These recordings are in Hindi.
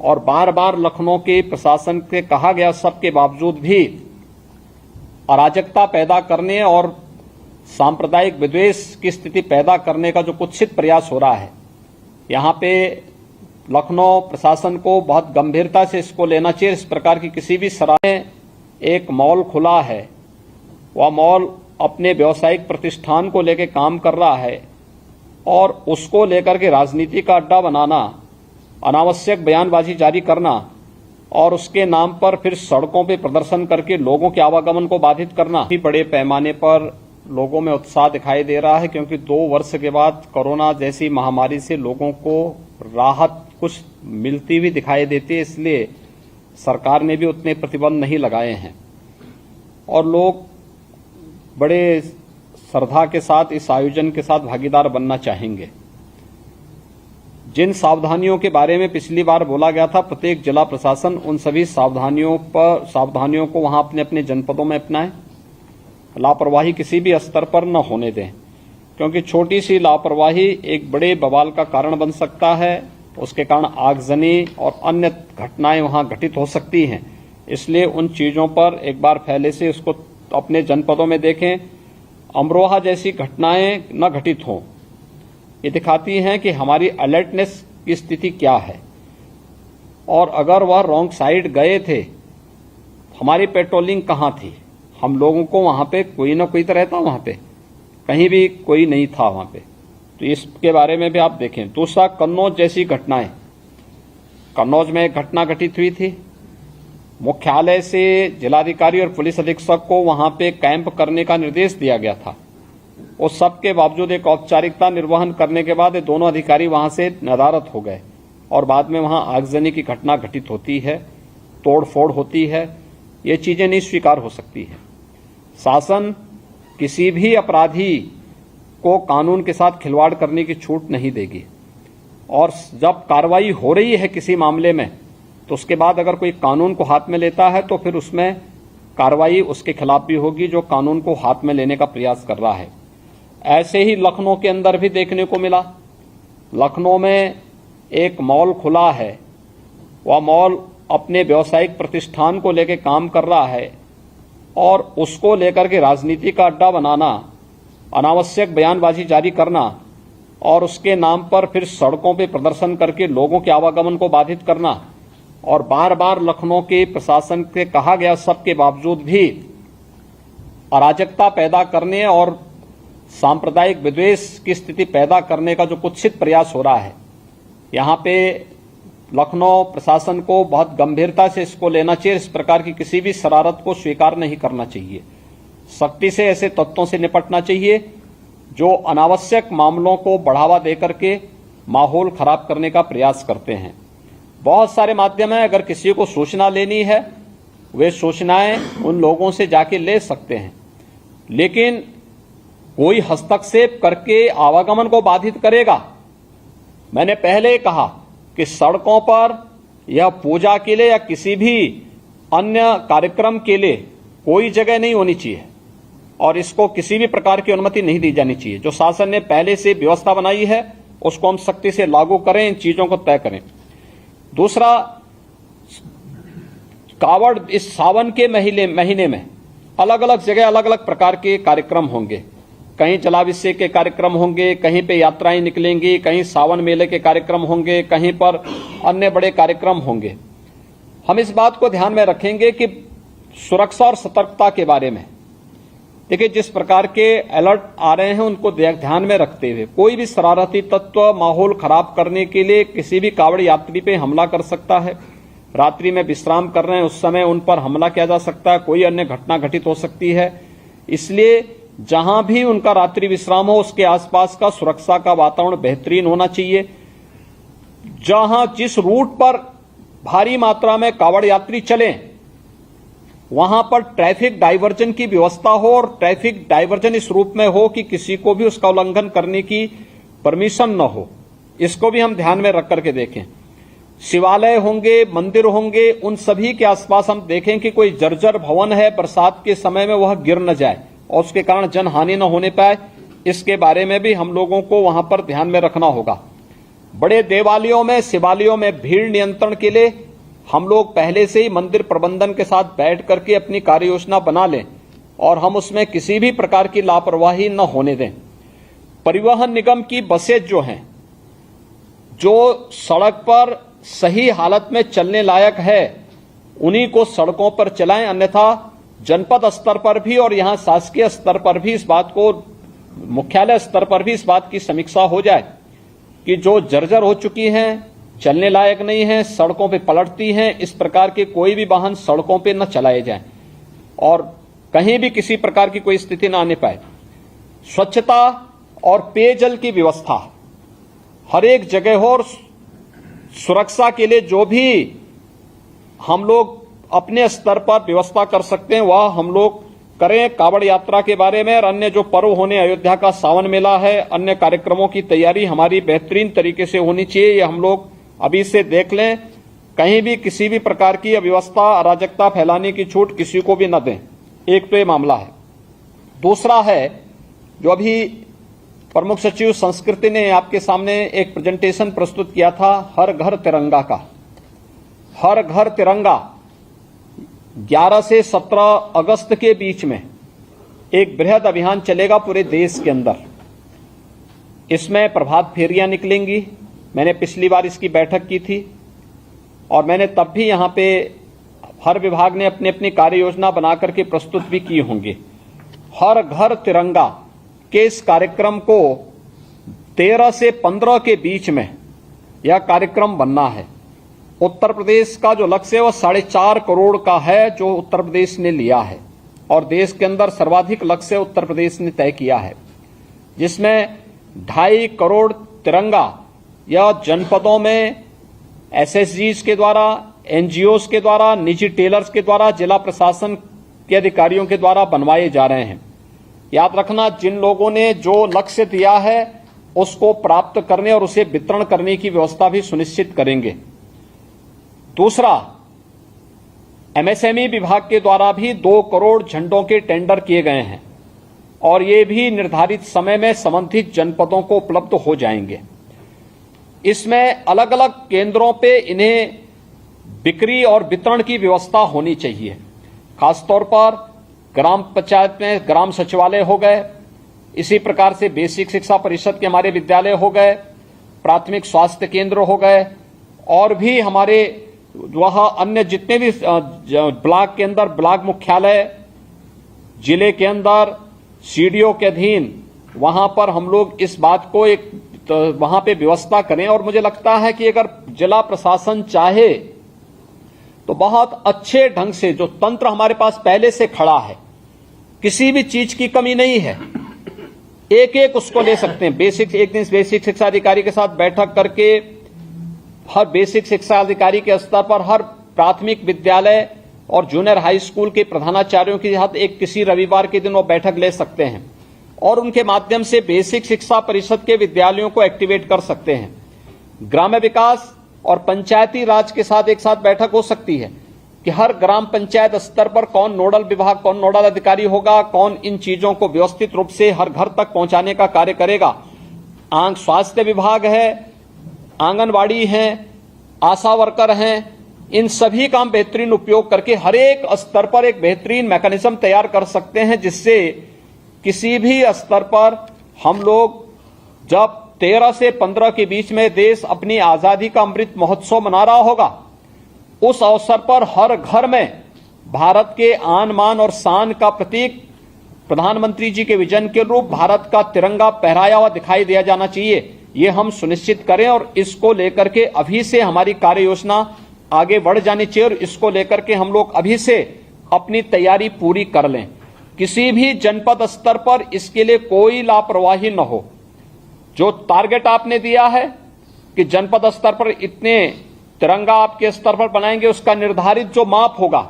और बार बार लखनऊ के प्रशासन के कहा गया सबके बावजूद भी अराजकता पैदा करने और सांप्रदायिक विद्वेष की स्थिति पैदा करने का जो कुत्सित प्रयास हो रहा है, यहाँ पे लखनऊ प्रशासन को बहुत गंभीरता से इसको लेना चाहिए। इस प्रकार की किसी भी सराह में एक मॉल खुला है, वह मॉल अपने व्यावसायिक प्रतिष्ठान को लेकर काम कर रहा है और उसको लेकर के राजनीति का अड्डा बनाना, अनावश्यक बयानबाजी जारी करना और उसके नाम पर फिर सड़कों पे प्रदर्शन करके लोगों के आवागमन को बाधित करना भी बड़े पैमाने पर लोगों में उत्साह दिखाई दे रहा है, क्योंकि 2 वर्ष के बाद कोरोना जैसी महामारी से लोगों को राहत कुछ मिलती हुई दिखाई देती है। इसलिए सरकार ने भी उतने प्रतिबंध नहीं लगाए हैं और लोग बड़े श्रद्धा के साथ इस आयोजन के साथ भागीदार बनना चाहेंगे। जिन सावधानियों के बारे में पिछली बार बोला गया था, प्रत्येक जिला प्रशासन उन सभी सावधानियों को वहां अपने अपने जनपदों में अपनाएं। लापरवाही किसी भी स्तर पर न होने दें, क्योंकि छोटी सी लापरवाही एक बड़े बवाल का कारण बन सकता है। उसके कारण आगजनी और अन्य घटनाएं वहां घटित हो सकती हैं। इसलिए उन चीजों पर एक बार पहले से उसको अपने जनपदों में देखें। अमरोहा जैसी घटनाएं न घटित हों, ये दिखाती हैं कि हमारी अलर्टनेस की स्थिति क्या है। और अगर वह रॉन्ग साइड गए थे, हमारी पेट्रोलिंग कहां थी? हम लोगों को वहां पे कोई ना कोई तो रहता, वहां पे कहीं भी कोई नहीं था वहां पे, तो इसके बारे में भी आप देखें। दूसरा, कन्नौज जैसी घटनाएं, कन्नौज में एक घटना घटित हुई थी। मुख्यालय से जिलाधिकारी और पुलिस अधीक्षक को वहां पे कैंप करने का निर्देश दिया गया था। उस सब के बावजूद एक औपचारिकता निर्वहन करने के बाद ये दोनों अधिकारी वहां से नदारद हो गए और बाद में वहां आगजनी की घटना घटित होती है, तोड़फोड़ होती है। ये चीजें नहीं स्वीकार हो सकती है। शासन किसी भी अपराधी को कानून के साथ खिलवाड़ करने की छूट नहीं देगी और जब कार्रवाई हो रही है किसी मामले में, तो उसके बाद अगर कोई कानून को हाथ में लेता है तो फिर उसमें कार्रवाई उसके खिलाफ भी होगी जो कानून को हाथ में लेने का प्रयास कर रहा है। ऐसे ही लखनऊ के अंदर भी देखने को मिला। लखनऊ में एक मॉल खुला है, वह मॉल अपने व्यावसायिक प्रतिष्ठान को लेकर काम कर रहा है और उसको लेकर के राजनीति का अड्डा बनाना, अनावश्यक बयानबाजी जारी करना और उसके नाम पर फिर सड़कों पे प्रदर्शन करके लोगों के आवागमन को बाधित करना और बार बार लखनऊ के प्रशासन के कहा गया सबके बावजूद भी अराजकता पैदा करने और सांप्रदायिक विद्वेष की स्थिति पैदा करने का जो कुत्सित प्रयास हो रहा है, यहाँ पे लखनऊ प्रशासन को बहुत गंभीरता से इसको लेना चाहिए। इस प्रकार की किसी भी शरारत को स्वीकार नहीं करना चाहिए। सख्ती से ऐसे तत्वों से निपटना चाहिए जो अनावश्यक मामलों को बढ़ावा देकर के माहौल खराब करने का प्रयास करते हैं। बहुत सारे माध्यम हैं, अगर किसी को सूचना लेनी है वे सूचनाएं उन लोगों से जाके ले सकते हैं, लेकिन कोई हस्तक्षेप करके आवागमन को बाधित करेगा। मैंने पहले कहा कि सड़कों पर या पूजा के लिए या किसी भी अन्य कार्यक्रम के लिए कोई जगह नहीं होनी चाहिए और इसको किसी भी प्रकार की अनुमति नहीं दी जानी चाहिए। जो शासन ने पहले से व्यवस्था बनाई है उसको हम सख्ती से लागू करें, इन चीजों को तय करें। दूसरा, कावड़ इस सावन के महीने में अलग अलग जगह अलग अलग प्रकार के कार्यक्रम होंगे। कहीं जलाभिषेक के कार्यक्रम होंगे, कहीं पे यात्राएं निकलेंगी, कहीं सावन मेले के कार्यक्रम होंगे, कहीं पर अन्य बड़े कार्यक्रम होंगे। हम इस बात को ध्यान में रखेंगे कि सुरक्षा और सतर्कता के बारे में देखिए, जिस प्रकार के अलर्ट आ रहे हैं उनको ध्यान में रखते हुए कोई भी शरारती तत्व माहौल खराब करने के लिए किसी भी कावड़ यात्री पे हमला कर सकता है। रात्रि में विश्राम कर रहे हैं उस समय उन पर हमला किया जा सकता है, कोई अन्य घटना घटित हो सकती है। इसलिए जहां भी उनका रात्रि विश्राम हो उसके आसपास का सुरक्षा का वातावरण बेहतरीन होना चाहिए। जहां जिस रूट पर भारी मात्रा में कावड़ यात्री चलें वहां पर ट्रैफिक डाइवर्जन की व्यवस्था हो और ट्रैफिक डाइवर्जन इस रूप में हो कि किसी को भी उसका उल्लंघन करने की परमिशन न हो। इसको भी हम ध्यान में रख करके देखें। शिवालय होंगे, मंदिर होंगे, उन सभी के आसपास हम देखें कि कोई जर्जर भवन है, बरसात के समय में वह गिर न जाए और उसके कारण जनहानि न होने पाए। इसके बारे में भी हम लोगों को वहां पर ध्यान में रखना होगा। बड़े देवालयों में, शिवालयों में भीड़ नियंत्रण के लिए हम लोग पहले से ही मंदिर प्रबंधन के साथ बैठ करके अपनी कार्य योजना बना लें और हम उसमें किसी भी प्रकार की लापरवाही न होने दें। परिवहन निगम की बसें जो हैं, जो सड़क पर सही हालत में चलने लायक है, उन्हीं को सड़कों पर चलाएं, अन्यथा जनपद स्तर पर भी और यहां शासकीय स्तर पर भी इस बात को, मुख्यालय स्तर पर भी इस बात की समीक्षा हो जाए कि जो जर्जर हो चुकी हैं, चलने लायक नहीं है, सड़कों पे पलटती हैं, इस प्रकार के कोई भी वाहन सड़कों पे न चलाए जाएं और कहीं भी किसी प्रकार की कोई स्थिति न आने पाए। स्वच्छता और पेयजल की व्यवस्था हर एक जगह हो और सुरक्षा के लिए जो भी हम लोग अपने स्तर पर व्यवस्था कर सकते हैं वह हम लोग करें। कांवड़ यात्रा के बारे में और अन्य जो पर्व होने, अयोध्या का सावन मेला है, अन्य कार्यक्रमों की तैयारी हमारी बेहतरीन तरीके से होनी चाहिए, ये हम लोग अभी से देख लें। कहीं भी किसी भी प्रकार की अव्यवस्था, अराजकता फैलाने की छूट किसी को भी न दें। एक तो ये मामला है। दूसरा है, जो अभी प्रमुख सचिव संस्कृति ने आपके सामने एक प्रेजेंटेशन प्रस्तुत किया था, हर घर तिरंगा का। हर घर तिरंगा 11 से 17 अगस्त के बीच में एक बृहद अभियान चलेगा पूरे देश के अंदर। इसमें प्रभात फेरियां निकलेंगी। मैंने पिछली बार इसकी बैठक की थी और मैंने तब भी यहां पे हर विभाग ने अपनी अपनी कार्य योजना बनाकर के प्रस्तुत भी की होंगी। हर घर तिरंगा के इस कार्यक्रम को 13 से 15 के बीच में यह कार्यक्रम बनना है। उत्तर प्रदेश का जो लक्ष्य है वह 4.5 करोड़ का है, जो उत्तर प्रदेश ने लिया है, और देश के अंदर सर्वाधिक लक्ष्य उत्तर प्रदेश ने तय किया है, जिसमें 2.5 करोड़ तिरंगा या जनपदों में एसएसजीज के द्वारा, एनजीओज के द्वारा, निजी टेलर्स के द्वारा, जिला प्रशासन के अधिकारियों के द्वारा बनवाए जा रहे हैं। याद रखना, जिन लोगों ने जो लक्ष्य दिया है उसको प्राप्त करने और उसे वितरण करने की व्यवस्था भी सुनिश्चित करेंगे। दूसरा, एमएसएमई विभाग के द्वारा भी 2 करोड़ झंडों के टेंडर किए गए हैं और ये भी निर्धारित समय में संबंधित जनपदों को उपलब्ध हो जाएंगे। इसमें अलग अलग केंद्रों पे इन्हें बिक्री और वितरण की व्यवस्था होनी चाहिए। खासतौर पर ग्राम पंचायत में ग्राम सचिवालय हो गए, इसी प्रकार से बेसिक शिक्षा परिषद के हमारे विद्यालय हो गए, प्राथमिक स्वास्थ्य केंद्र हो गए, और भी हमारे वह अन्य जितने भी ब्लॉक के अंदर ब्लॉक मुख्यालय, जिले के अंदर सीडीओ के अधीन, वहां पर हम लोग इस बात को एक वहां पे व्यवस्था करें। और मुझे लगता है कि अगर जिला प्रशासन चाहे तो बहुत अच्छे ढंग से, जो तंत्र हमारे पास पहले से खड़ा है, किसी भी चीज की कमी नहीं है, एक एक उसको ले सकते हैं। एक दिन बेसिक शिक्षा अधिकारी के साथ बैठक करके हर बेसिक शिक्षा अधिकारी के स्तर पर हर प्राथमिक विद्यालय और जूनियर हाई स्कूल के प्रधानाचार्यों के साथ एक किसी रविवार के दिन वो बैठक ले सकते हैं और उनके माध्यम से बेसिक शिक्षा परिषद के विद्यालयों को एक्टिवेट कर सकते हैं। ग्राम्य विकास और पंचायती राज के साथ एक साथ बैठक हो सकती है कि हर ग्राम पंचायत स्तर पर कौन नोडल विभाग, कौन नोडल अधिकारी होगा, कौन इन चीजों को व्यवस्थित रूप से हर घर तक पहुंचाने का कार्य करेगा। स्वास्थ्य विभाग है, आंगनवाड़ी हैं, आशा वर्कर हैं, इन सभी का हम बेहतरीन उपयोग करके हर एक स्तर पर एक बेहतरीन मैकेनिज्म तैयार कर सकते हैं, जिससे किसी भी स्तर पर हम लोग जब 13 से 15 के बीच में देश अपनी आजादी का अमृत महोत्सव मना रहा होगा, उस अवसर पर हर घर में भारत के आन मान और शान का प्रतीक प्रधानमंत्री जी के विजन के रूप भारत का तिरंगा फहराया हुआ दिखाई दिया जाना चाहिए। ये हम सुनिश्चित करें और इसको लेकर के अभी से हमारी कार्य योजना आगे बढ़ जानी चाहिए और इसको लेकर के हम लोग अभी से अपनी तैयारी पूरी कर लें। किसी भी जनपद स्तर पर इसके लिए कोई लापरवाही न हो। जो टारगेट आपने दिया है कि जनपद स्तर पर इतने तिरंगा आपके स्तर पर बनाएंगे, उसका निर्धारित जो माप होगा,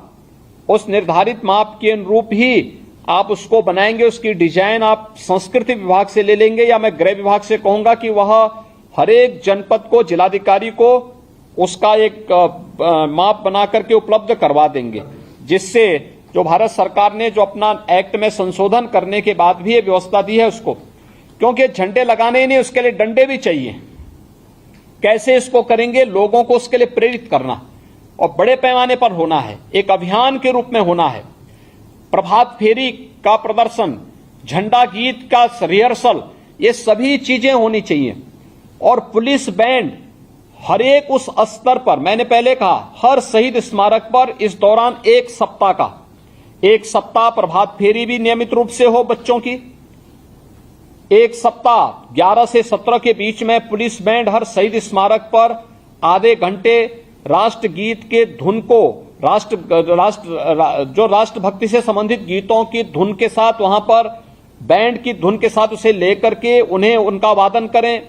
उस निर्धारित माप के अनुरूप ही आप उसको बनाएंगे। उसकी डिजाइन आप संस्कृति विभाग से ले लेंगे या मैं गृह विभाग से कहूंगा कि वह हर एक जनपद को, जिलाधिकारी को उसका एक माप बना करके उपलब्ध करवा देंगे, जिससे जो भारत सरकार ने जो अपना एक्ट में संशोधन करने के बाद भी ये व्यवस्था दी है उसको, क्योंकि झंडे लगाने ही नहीं, उसके लिए डंडे भी चाहिए। कैसे इसको करेंगे, लोगों को उसके लिए प्रेरित करना और बड़े पैमाने पर होना है, एक अभियान के रूप में होना है। प्रभात फेरी का प्रदर्शन, झंडा गीत का रिहर्सल, ये सभी चीजें होनी चाहिए। और पुलिस बैंड हर एक उस स्तर पर, मैंने पहले कहा, हर शहीद स्मारक पर इस दौरान एक सप्ताह प्रभात फेरी भी नियमित रूप से हो बच्चों की। एक सप्ताह 11 से 17 के बीच में पुलिस बैंड हर शहीद स्मारक पर आधे घंटे राष्ट्रगीत के धुन को, जो राष्ट्रभक्ति से संबंधित गीतों की धुन के साथ, वहां पर बैंड की धुन के साथ उसे लेकर के उन्हें उनका वादन करें।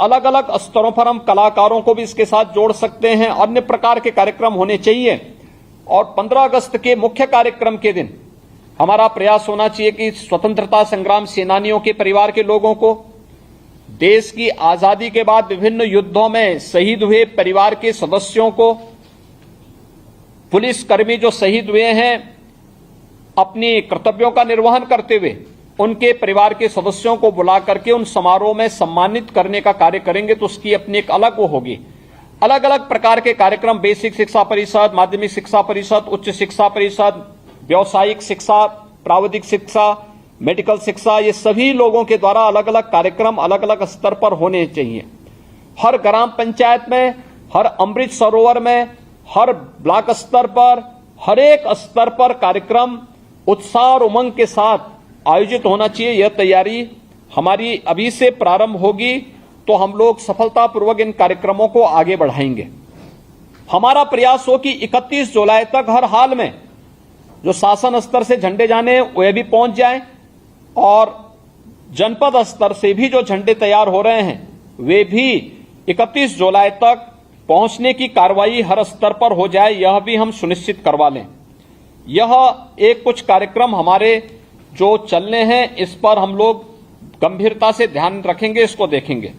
अलग अलग स्तरों पर हम कलाकारों को भी इसके साथ जोड़ सकते हैं। अन्य प्रकार के कार्यक्रम होने चाहिए। और 15 अगस्त के मुख्य कार्यक्रम के दिन हमारा प्रयास होना चाहिए कि स्वतंत्रता संग्राम सेनानियों के परिवार के लोगों को, देश की आजादी के बाद विभिन्न युद्धों में शहीद हुए परिवार के सदस्यों को, पुलिसकर्मी जो शहीद हुए हैं अपनी कर्तव्यों का निर्वहन करते हुए, उनके परिवार के सदस्यों को बुला करके उन समारोह में सम्मानित करने का कार्य करेंगे। तो उसकी अपनी एक अलग वो होगी। अलग अलग प्रकार के कार्यक्रम, बेसिक शिक्षा परिषद, माध्यमिक शिक्षा परिषद, उच्च शिक्षा परिषद, व्यावसायिक शिक्षा, प्राविधिक शिक्षा, मेडिकल शिक्षा, ये सभी लोगों के द्वारा अलग अलग कार्यक्रम अलग अलग स्तर पर होने चाहिए। हर ग्राम पंचायत में, हर अमृत सरोवर में, हर ब्लॉक स्तर पर, हर एक स्तर पर कार्यक्रम उत्साह और उमंग के साथ आयोजित होना चाहिए। यह तैयारी हमारी अभी से प्रारंभ होगी तो हम लोग सफलतापूर्वक इन कार्यक्रमों को आगे बढ़ाएंगे। हमारा प्रयास हो कि 31 जुलाई तक हर हाल में जो शासन स्तर से झंडे जाने वे भी पहुंच जाएं और जनपद स्तर से भी जो झंडे तैयार हो रहे हैं वे भी 31 जुलाई तक पहुंचने की कार्रवाई हर स्तर पर हो जाए, यह भी हम सुनिश्चित करवा लें। यह एक कुछ कार्यक्रम हमारे जो चलने हैं, इस पर हम लोग गंभीरता से ध्यान रखेंगे, इसको देखेंगे।